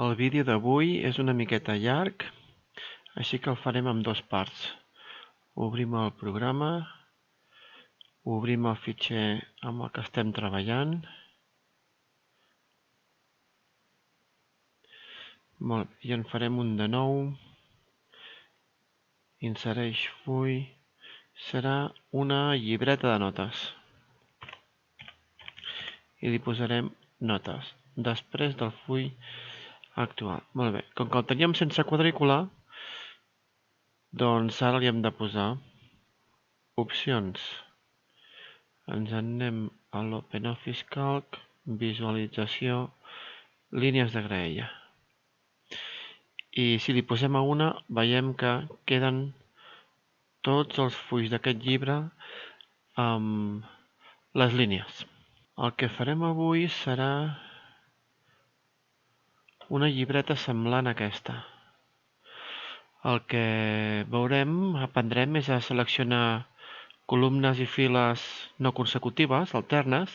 El vídeo d'avui és una miqueta llarg, així que el farem en dues parts. Obrim el programa, obrim el fitxer amb el que estem treballant. Molt bé, i en farem un de nou. Insereix full. Serà una llibreta de notes. I li posarem notes, després del full actual. Molt bé, com que el teníem sense quadrícula, doncs ara li hem de posar opcions. Ens en anem a l'OpenOffice Calc, visualització, línies de graella. I si li posem a una, veiem que queden tots els fulls d'aquest llibre amb les línies. El que farem avui serà una llibreta semblant a aquesta. El que veurem, aprendrem, és a seleccionar columnes i files no consecutives, alternes,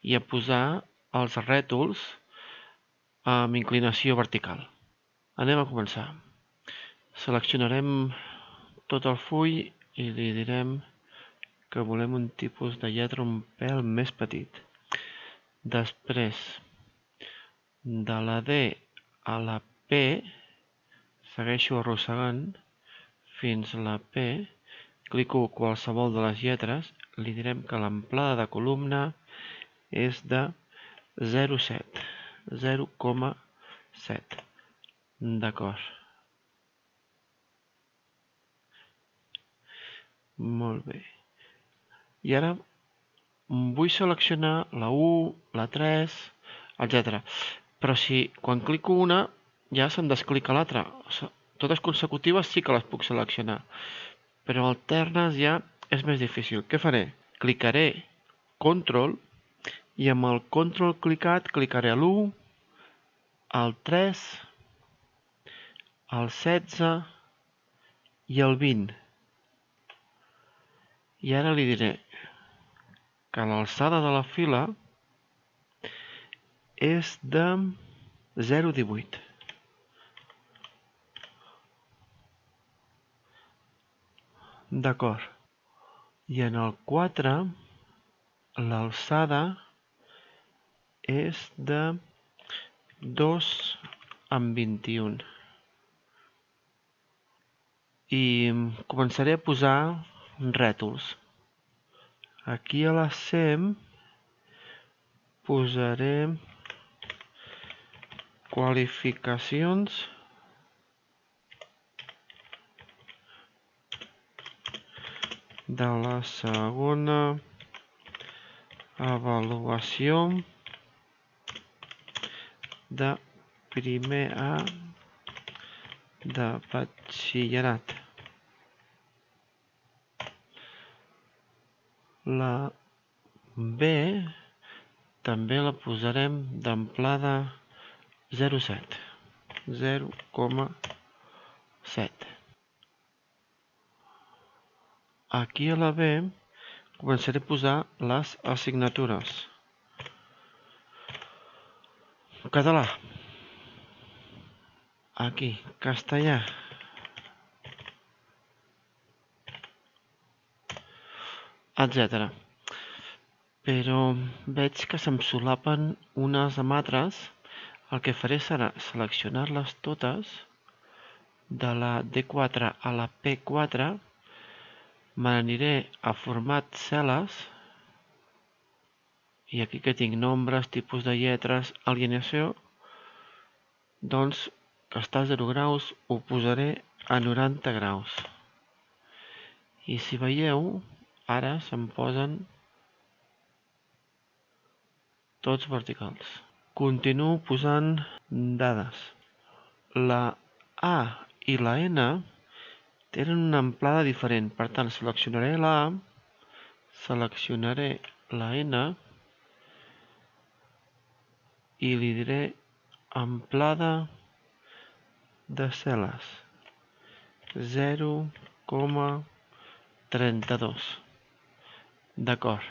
i a posar els rètols amb inclinació vertical. Anem a començar. Seleccionarem tot el full i li direm que volem un tipus de lletra un pèl més petit. Després, de la D a la P, segueixo arrossegant fins a la P, clico qualsevol de les lletres, li direm que l'amplada de columna és de 0,7. 0,7. D'acord. Molt bé. I ara vull seleccionar la 1, la 3, etc. Però si quan clico una ja se'm desclica l'altra. Totes consecutives sí que les puc seleccionar, però alternes ja és més difícil. Què faré? Clicaré Control i amb el Control clicat clicaré a l'1, al 3, al 16 i al 20. I ara li diré que l'alçada de la fila és de 0,18. D'acord. I en el 4 l'alçada és de 2,21. I començaré a posar rètols. Aquí a la SEM posaré qualificacions de la segona avaluació de primer A de batxillerat. La B també la posarem d'amplada 0,7. 0,7. Aquí a la B començaré a posar les assignatures. Català. Aquí, castellà. Etcètera. Però veig que se'm solapen unes amb altres. El que faré serà seleccionar-les totes de la D4 a la P4. Me n'aniré a format cel·les i aquí que tinc nombres, tipus de lletres, alineació, doncs que està a 0 graus ho posaré a 90 graus. I si veieu, ara se'm posen tots verticals. Continuo posant dades. La A i la N tenen una amplada diferent. Per tant, seleccionaré la A, seleccionaré la N i li diré amplada de cel·les 0,32. D'acord.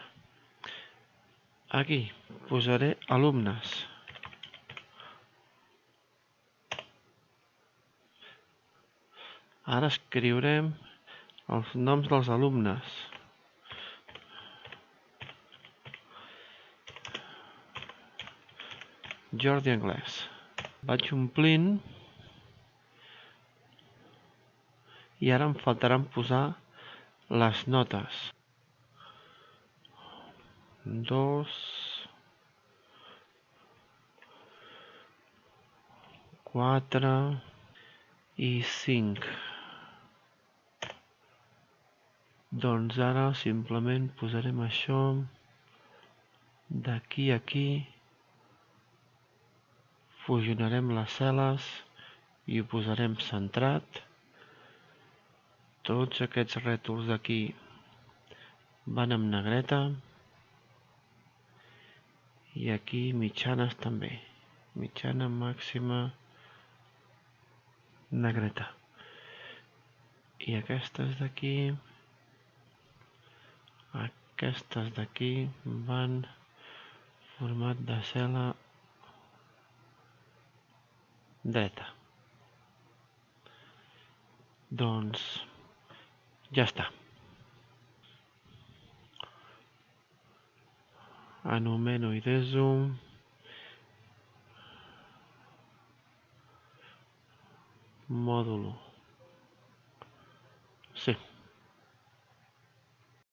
Aquí posaré alumnes. Ara escriurem els noms dels alumnes. Jordi Anglès. Vaig omplint i ara em faltarà posar les notes. 2, 4 i 5. Doncs ara simplement posarem això d'aquí a aquí, fusionarem les cel·les i ho posarem centrat. Tots aquests rètols d'aquí van amb negreta i aquí mitjanes també, mitjana, màxima, negreta. I aquestes d'aquí van format de cel·la dreta. Doncs ja està. Anomeno i deso. Mòdulo